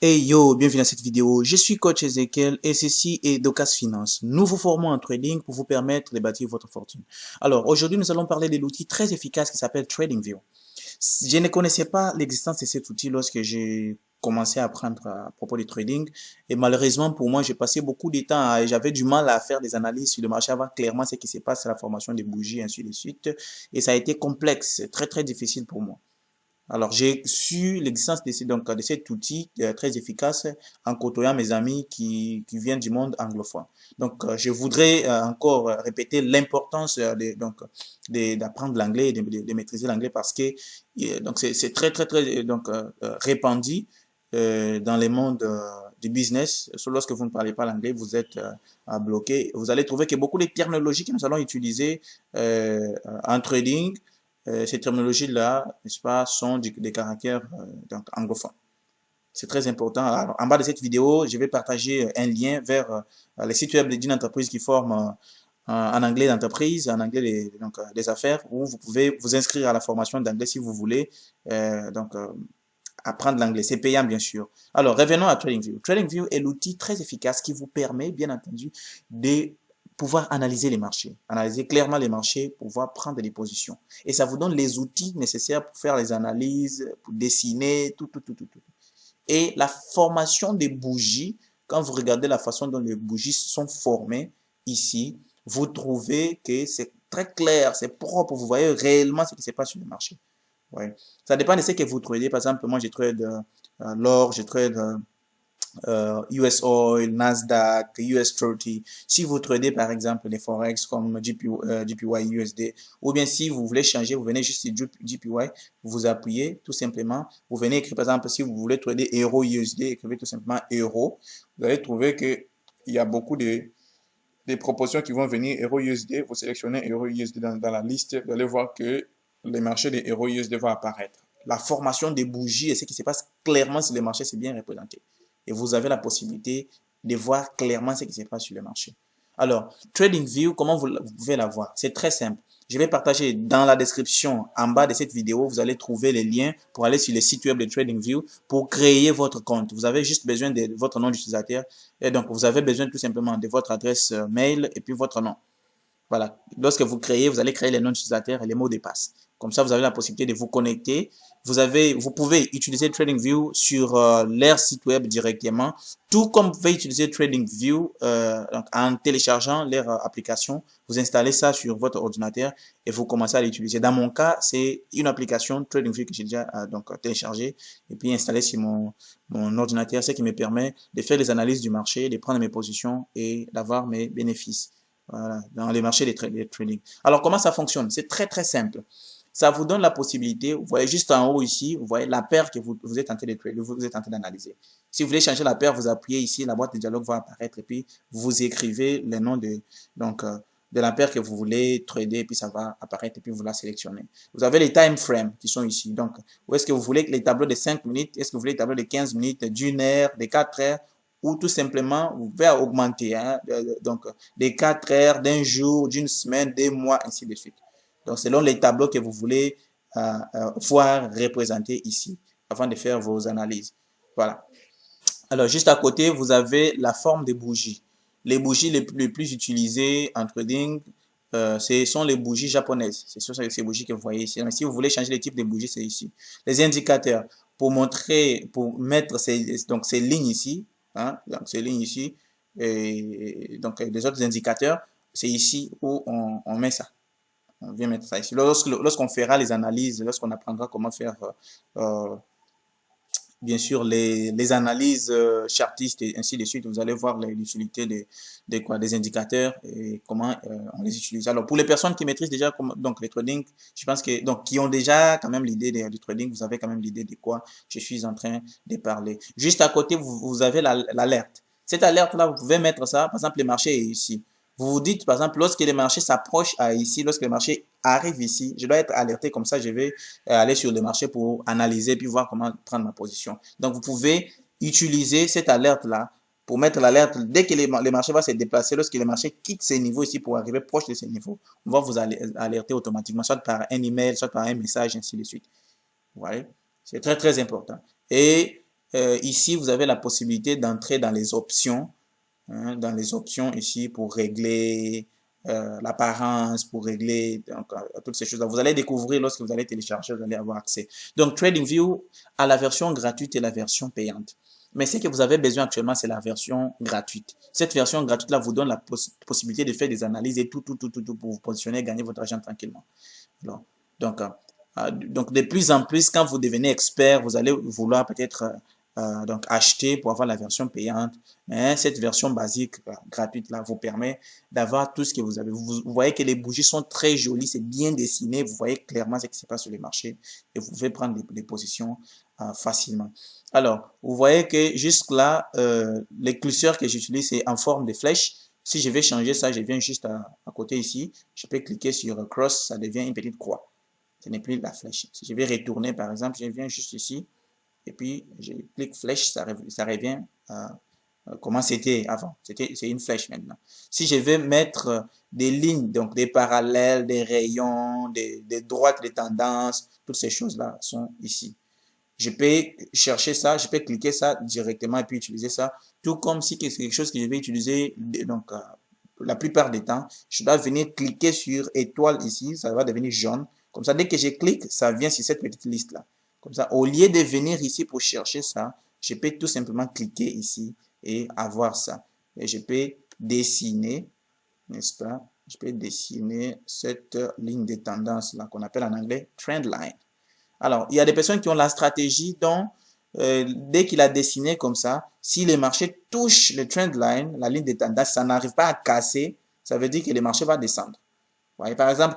Hey yo, bienvenue dans cette vidéo. Je suis coach Ezekiel et ceci est Docas Finance. Nous vous formons en trading pour vous permettre de bâtir votre fortune. Alors aujourd'hui, nous allons parler de l'outil très efficace qui s'appelle TradingView. Je ne connaissais pas l'existence de cet outil lorsque j'ai commencé à apprendre à propos du trading et malheureusement pour moi, j'ai passé beaucoup de temps et j'avais du mal à faire des analyses sur le marché, à voir clairement ce qui se passe à la formation des bougies, ainsi de suite. Et ça a été complexe, très difficile pour moi. Alors, j'ai su l'existence de cet outil très efficace en côtoyant mes amis qui viennent du monde anglophone. Donc, je voudrais encore répéter l'importance d'apprendre l'anglais et de maîtriser l'anglais parce que donc c'est très répandu dans les mondes du business. Lorsque vous ne parlez pas l'anglais, vous êtes bloqué. Vous allez trouver que beaucoup de terminologies que nous allons utiliser en trading ces terminologies-là, n'est-ce pas, sont des caractères donc anglophones. C'est très important. Alors, en bas de cette vidéo, je vais partager un lien vers les sites web d'une entreprise qui forme en anglais d'entreprise, en anglais des affaires, où vous pouvez vous inscrire à la formation d'anglais si vous voulez apprendre l'anglais. C'est payant, bien sûr. Alors, revenons à TradingView. TradingView est l'outil très efficace qui vous permet, bien entendu, de pouvoir analyser les marchés, analyser clairement les marchés, pouvoir prendre des positions. Et ça vous donne les outils nécessaires pour faire les analyses, pour dessiner, tout. Et la formation des bougies, quand vous regardez la façon dont les bougies sont formées ici, vous trouvez que c'est très clair, c'est propre, vous voyez réellement ce qui se passe sur le marché. Ouais. Ça dépend de ce que vous tradez. Par exemple, moi, je trade l'or, je trade US Oil, Nasdaq, US 30. Si vous tradez par exemple les forex comme JPY USD, ou bien si vous voulez changer, vous venez juste sur JPY, vous appuyez tout simplement, vous venez écrire par exemple si vous voulez trader euro USD, écrivez tout simplement euro. Vous allez trouver que il y a beaucoup des propositions qui vont venir euro USD. Vous sélectionnez euro USD dans la liste, vous allez voir que les marchés des euro USD vont apparaître. La formation des bougies et ce qui se passe clairement sur les marchés, c'est bien représenté. Et vous avez la possibilité de voir clairement ce qui se passe sur le marché. Alors, TradingView, comment vous pouvez la voir? C'est très simple. Je vais partager dans la description en bas de cette vidéo, vous allez trouver les liens pour aller sur le site web de TradingView pour créer votre compte. Vous avez juste besoin de votre nom d'utilisateur et donc vous avez besoin tout simplement de votre adresse mail et puis votre nom. Voilà. Lorsque vous créez, vous allez créer les noms d'utilisateurs et les mots de passe. Comme ça, vous avez la possibilité de vous connecter. Vous pouvez utiliser TradingView sur leur site web directement, tout comme vous pouvez utiliser TradingView en téléchargeant leur application. Vous installez ça sur votre ordinateur et vous commencez à l'utiliser. Dans mon cas, c'est une application TradingView que j'ai déjà téléchargée et puis installée sur mon ordinateur, ce qui me permet de faire les analyses du marché, de prendre mes positions et d'avoir mes bénéfices. Voilà, dans les marchés des trading. Alors, comment ça fonctionne? C'est très simple. Ça vous donne la possibilité, vous voyez juste en haut ici, vous voyez la paire que vous êtes en train de trader, vous êtes en train d'analyser. Si vous voulez changer la paire, vous appuyez ici, la boîte de dialogue va apparaître et puis vous écrivez le nom de la paire que vous voulez trader et puis ça va apparaître et puis vous la sélectionnez. Vous avez les time frames qui sont ici. Donc, où est-ce que vous voulez les tableaux de 5 minutes? Est-ce que vous voulez les tableaux de 15 minutes, d'une heure, de 4 heures? Ou tout simplement, vous pouvez augmenter, donc des 4 heures, d'un jour, d'une semaine, des mois, ainsi de suite. Donc, selon les tableaux que vous voulez voir représentés ici, afin de faire vos analyses. Voilà. Alors, juste à côté, vous avez la forme des bougies. Les bougies les plus utilisées en trading, ce sont les bougies japonaises. Ce sont ces bougies que vous voyez ici. Mais si vous voulez changer le type de bougie, c'est ici. Les indicateurs, pour mettre ces lignes ici, donc ces lignes ici, et donc les autres indicateurs, c'est ici où on met ça. On vient mettre ça ici. Lorsqu'on fera les analyses, lorsqu'on apprendra comment faire bien sûr les analyses chartistes et ainsi de suite, vous allez voir l'utilité des indicateurs et comment on les utilise. Alors pour les personnes qui maîtrisent déjà donc les trading, je pense que donc qui ont déjà quand même l'idée du trading, vous avez quand même l'idée de quoi je suis en train de parler. Juste à côté, vous avez l'alerte. Cette alerte là, vous pouvez mettre ça, par exemple, le marché est ici. Vous vous dites, par exemple, lorsque le marché s'approche à ici, lorsque le marché arrive ici, je dois être alerté, comme ça je vais aller sur le marché pour analyser puis voir comment prendre ma position. Donc, vous pouvez utiliser cette alerte-là pour mettre l'alerte dès que le marché va se déplacer, lorsque le marché quitte ces niveaux ici pour arriver proche de ces niveaux, on va vous alerter automatiquement, soit par un email, soit par un message, ainsi de suite. Vous voyez? C'est très important. Et ici, vous avez la possibilité d'entrer dans les options, hein, dans les options ici pour régler l'apparence, pour régler donc, toutes ces choses-là. Vous allez découvrir lorsque vous allez télécharger, vous allez avoir accès. Donc, TradingView a la version gratuite et la version payante. Mais ce que vous avez besoin actuellement, c'est la version gratuite. Cette version gratuite-là vous donne la possibilité de faire des analyses et tout pour vous positionner et gagner votre argent tranquillement. Alors, donc, de plus en plus, quand vous devenez expert, vous allez vouloir peut-être donc acheter pour avoir la version payante. Mais cette version basique, gratuite, là, vous permet d'avoir tout ce que vous avez. Vous voyez que les bougies sont très jolies, c'est bien dessiné, vous voyez clairement ce qui se passe sur les marchés et vous pouvez prendre des positions facilement. Alors, vous voyez que jusque-là, les curseurs que j'utilise, c'est en forme de flèche. Si je vais changer ça, je viens juste à côté ici, je peux cliquer sur cross, ça devient une petite croix. Ce n'est plus la flèche. Si je vais retourner, par exemple, je viens juste ici, et puis je clique flèche, ça revient comment c'était avant. C'est une flèche maintenant. Si je vais mettre des lignes, donc des parallèles, des rayons, des droites, des tendances, toutes ces choses-là sont ici. Je peux chercher ça, je peux cliquer ça directement et puis utiliser ça. Tout comme si c'est quelque chose que je vais utiliser, donc la plupart des temps, je dois venir cliquer sur étoile ici, ça va devenir jaune. Comme ça, dès que je clique, ça vient sur cette petite liste-là. Comme ça, au lieu de venir ici pour chercher ça, je peux tout simplement cliquer ici et avoir ça. Et je peux dessiner, n'est-ce pas? Je peux dessiner cette ligne de tendance-là qu'on appelle en anglais trend line. Alors, il y a des personnes qui ont la stratégie dont, dès qu'il a dessiné comme ça, si les marchés touchent le trend line, la ligne de tendance, ça n'arrive pas à casser, ça veut dire que le marché va descendre. Vous voyez, par exemple,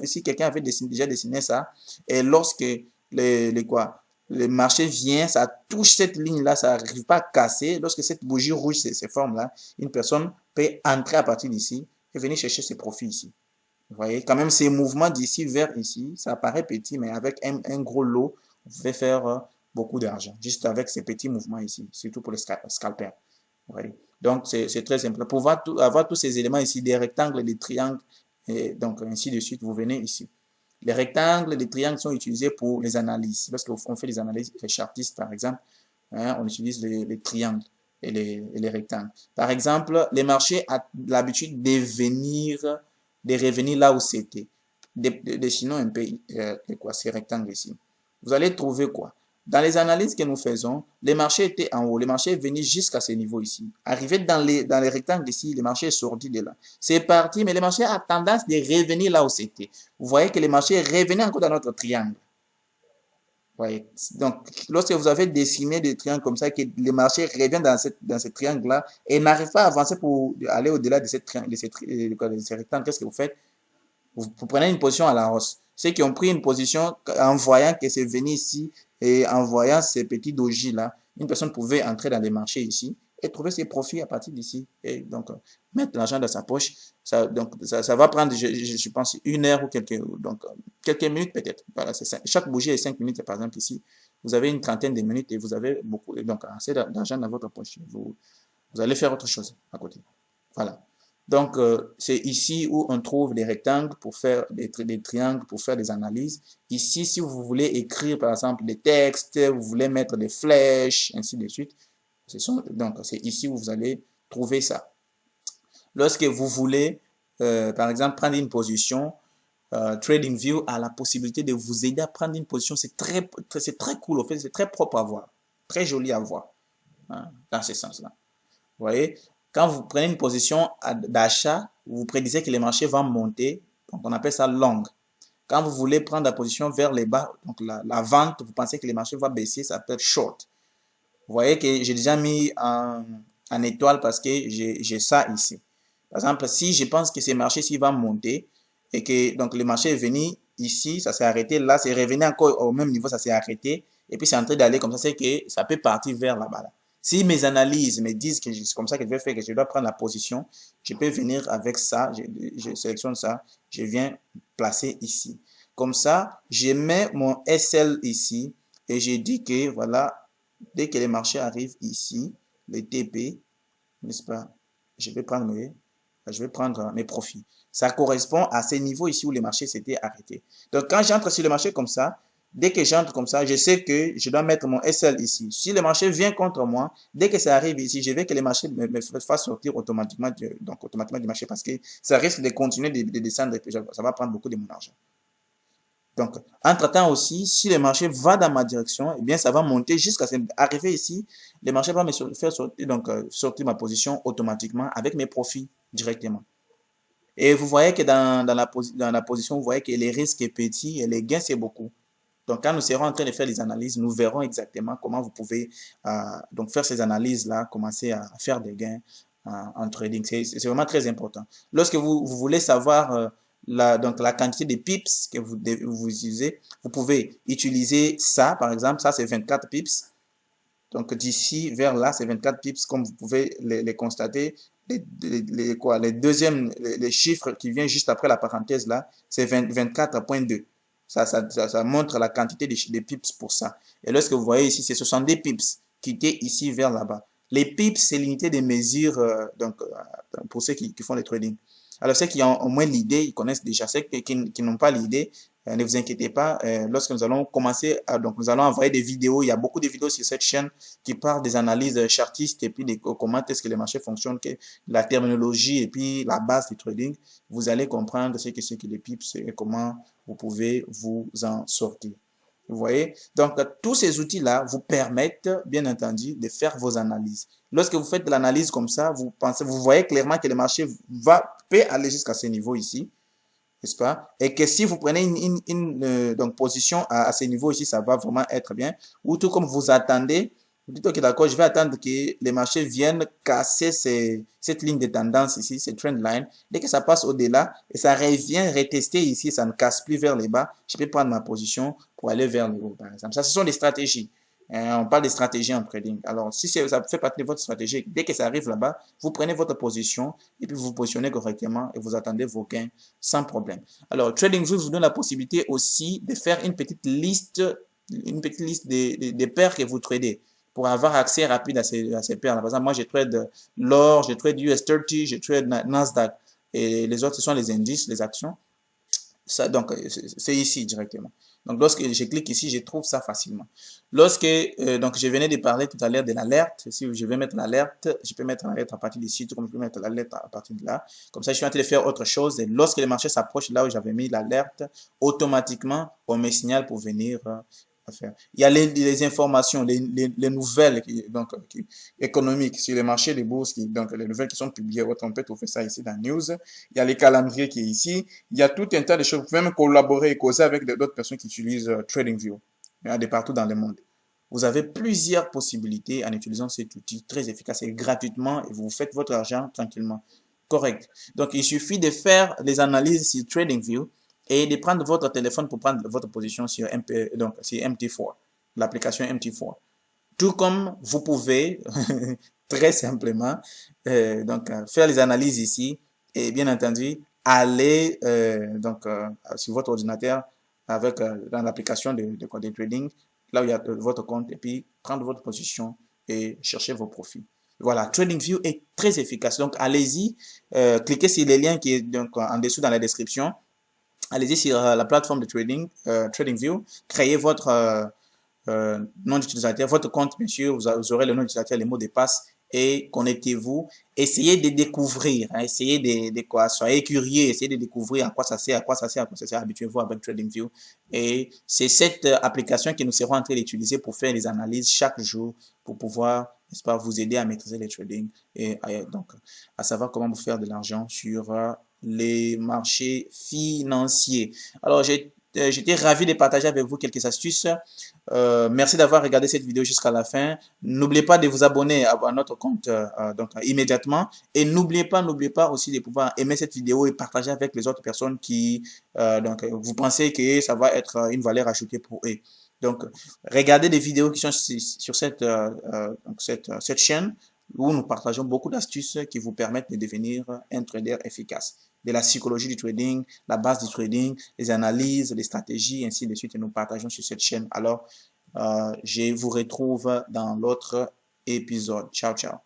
si quelqu'un avait déjà dessiné ça, et lorsque le marché vient, ça touche cette ligne-là, ça n'arrive pas à casser, lorsque cette bougie rouge se forme là, une personne peut entrer à partir d'ici et venir chercher ses profits ici. Vous voyez, quand même, ces mouvements d'ici vers ici, ça paraît petit, mais avec un gros lot, vous pouvez faire beaucoup d'argent, juste avec ces petits mouvements ici, surtout pour les scalpers. Vous voyez. Donc, c'est très simple. Pour avoir tous ces éléments ici, des rectangles, des triangles, et donc ainsi de suite, vous venez ici. Les rectangles, les triangles sont utilisés pour les analyses. Lorsqu'on fait les analyses, les chartistes, par exemple, hein, on utilise les triangles et les rectangles. Par exemple, les marchés ont l'habitude de revenir là où c'était. Dessinons un peu ces rectangles ici. Vous allez trouver quoi? Dans les analyses que nous faisons, les marchés étaient en haut. Les marchés est venu jusqu'à ce niveau ici. Arrivé dans les rectangles ici, les marchés est sorti de là. C'est parti, mais les marchés a tendance de revenir là où c'était. Vous voyez que les marchés revenaient encore dans notre triangle. Vous voyez? Donc, lorsque vous avez dessiné des triangles comme ça, que les marchés reviennent dans ce triangle-là et n'arrivent pas à avancer pour aller au-delà de ces rectangles, qu'est-ce que vous faites? Vous prenez une position à la hausse. Ceux qui ont pris une position en voyant que c'est venu ici et en voyant ces petits dojis-là, une personne pouvait entrer dans les marchés ici et trouver ses profits à partir d'ici. Et donc, mettre l'argent dans sa poche, ça va prendre, je pense, 1 heure ou quelques minutes peut-être. Voilà, chaque bougie est 5 minutes, par exemple, ici. Vous avez une trentaine de minutes et vous avez donc assez d'argent dans votre poche. Vous allez faire autre chose à côté. Voilà. Donc, c'est ici où on trouve des rectangles pour faire des triangles, pour faire des analyses. Ici, si vous voulez écrire, par exemple, des textes, vous voulez mettre des flèches, ainsi de suite. Donc, c'est ici où vous allez trouver ça. Lorsque vous voulez, par exemple, prendre une position, TradingView a la possibilité de vous aider à prendre une position. C'est très cool, en fait, c'est très propre à voir, très joli à voir, hein, dans ce sens-là. Vous voyez, quand vous prenez une position d'achat, vous prédisez que les marchés vont monter, donc on appelle ça long. Quand vous voulez prendre la position vers les bas, donc la vente, vous pensez que les marchés vont baisser, ça peut être short. Vous voyez que j'ai déjà mis en étoile parce que j'ai ça ici. Par exemple, si je pense que ces marchés-ci vont monter et que donc le marché est venu ici, ça s'est arrêté, là c'est revenu encore au même niveau, ça s'est arrêté et puis c'est en train d'aller comme ça, c'est que ça peut partir vers là-bas. Là. Si mes analyses me disent que c'est comme ça que je vais faire, que je dois prendre la position, je peux venir avec ça, je sélectionne ça, je viens placer ici. Comme ça, je mets mon SL ici et je dis que voilà, dès que les marchés arrivent ici, les TP, n'est-ce pas, je vais prendre mes profits. Ça correspond à ces niveaux ici où les marchés s'étaient arrêtés. Donc, quand j'entre sur le marché comme ça, Dès que j'entre comme ça, je sais que je dois mettre mon SL ici. Si le marché vient contre moi, dès que ça arrive ici, je veux que le marché me fasse sortir automatiquement, donc automatiquement du marché parce que ça risque de continuer de descendre et puis ça va prendre beaucoup de mon argent. Donc, entre-temps aussi, si le marché va dans ma direction, eh bien, ça va monter jusqu'à arriver ici. Le marché va me faire sortir, donc, sortir ma position automatiquement avec mes profits directement. Et vous voyez que dans la position, vous voyez que les risques est petit et les gains, c'est beaucoup. Donc, quand nous serons en train de faire les analyses, nous verrons exactement comment vous pouvez donc faire ces analyses-là, commencer à faire des gains en trading. C'est vraiment très important. Lorsque vous voulez savoir donc la quantité de pips que vous utilisez, vous pouvez utiliser ça, par exemple, ça c'est 24 pips. Donc, d'ici vers là, c'est 24 pips, comme vous pouvez les constater. Les chiffres qui viennent juste après la parenthèse là, c'est 24.2. Ça montre la quantité de pips pour ça. Et lorsque vous voyez ici, c'est 70 pips qui étaient ici vers là-bas. Les pips, c'est l'unité de mesure pour ceux qui font le trading. Alors, ceux qui ont au moins l'idée, ils connaissent déjà. Ceux qui n'ont pas l'idée, ne vous inquiétez pas. Lorsque nous allons commencer, donc nous allons envoyer des vidéos. Il y a beaucoup de vidéos sur cette chaîne qui parlent des analyses chartistes et puis comment est-ce que les marchés fonctionnent, la terminologie et puis la base du trading. Vous allez comprendre ce que c'est que les pips et comment vous pouvez vous en sortir. Vous voyez? Donc, tous ces outils-là vous permettent, bien entendu, de faire vos analyses. Lorsque vous faites de l'analyse comme ça, vous voyez clairement que le marché peut aller jusqu'à ce niveau ici, n'est-ce pas? Et que si vous prenez donc position à ce niveau ici, ça va vraiment être bien. Ou tout comme vous attendez, vous dites, ok, d'accord, je vais attendre que les marchés viennent casser cette ligne de tendance ici, cette trend line. Dès que ça passe au-delà et ça revient retester ici, ça ne casse plus vers les bas, je peux prendre ma position pour aller vers le haut, par exemple. Ça, ce sont des stratégies. On parle de stratégie en trading. Alors, si ça fait partie de votre stratégie, dès que ça arrive là-bas, vous prenez votre position et puis vous vous positionnez correctement et vous attendez vos gains sans problème. Alors, TradingView vous donne la possibilité aussi de faire une petite liste des paires que vous tradez pour avoir accès rapide à ces paires. Par exemple, moi, je trade l'or, je trade US30, je trade Nasdaq et les autres, ce sont les indices, les actions. Ça, donc, c'est ici directement. Donc, lorsque je clique ici, je trouve ça facilement. Lorsque, donc, je venais de parler tout à l'heure de l'alerte. Si je vais mettre l'alerte, je peux mettre l'alerte à partir d'ici, tout comme je peux mettre l'alerte à partir de là. Comme ça, je suis en train de faire autre chose. Et lorsque le marché s'approche là où j'avais mis l'alerte, automatiquement, on me signale pour venir faire. Il y a les informations, les nouvelles économiques sur les marchés des bourses, donc les nouvelles qui sont publiées. On peut trouver ça ici dans News. Il y a les calendriers qui est ici. Il y a tout un tas de choses. Vous pouvez même collaborer et causer avec d'autres personnes qui utilisent TradingView de partout dans le monde. Vous avez plusieurs possibilités en utilisant cet outil très efficace et gratuitement et vous faites votre argent tranquillement. Correct. Donc, il suffit de faire les analyses sur TradingView et de prendre votre téléphone pour prendre votre position sur MT4, l'application MT4. Tout comme vous pouvez très simplement faire les analyses ici et bien entendu aller sur votre ordinateur avec dans l'application de trading, là où il y a votre compte et puis prendre votre position et chercher vos profits. Voilà, TradingView est très efficace. Donc allez-y, cliquez sur les liens qui est donc en dessous dans la description. Allez-y sur la plateforme de trading, TradingView, créez votre nom d'utilisateur, votre compte, bien sûr, vous aurez le nom d'utilisateur, les mots de passe et connectez-vous. Essayez de découvrir, hein, essayez soyez curieux, essayez de découvrir à quoi ça sert, à quoi ça sert, à quoi ça sert. Habituez-vous avec TradingView. Et c'est cette application que nous serons en train d'utiliser pour faire les analyses chaque jour pour pouvoir, n'est-ce pas, vous aider à maîtriser le trading et donc à savoir comment vous faire de l'argent sur les marchés financiers. Alors, j'étais ravi de partager avec vous quelques astuces. Merci d'avoir regardé cette vidéo jusqu'à la fin. N'oubliez pas de vous abonner à notre compte immédiatement. Et n'oubliez pas aussi de pouvoir aimer cette vidéo et partager avec les autres personnes qui vous pensez que ça va être une valeur ajoutée pour eux. Donc, regardez des vidéos qui sont sur cette chaîne où nous partageons beaucoup d'astuces qui vous permettent de devenir un trader efficace. De la psychologie du trading, la base du trading, les analyses, les stratégies, ainsi de suite, et nous partageons sur cette chaîne. Alors, je vous retrouve dans l'autre épisode. Ciao, ciao.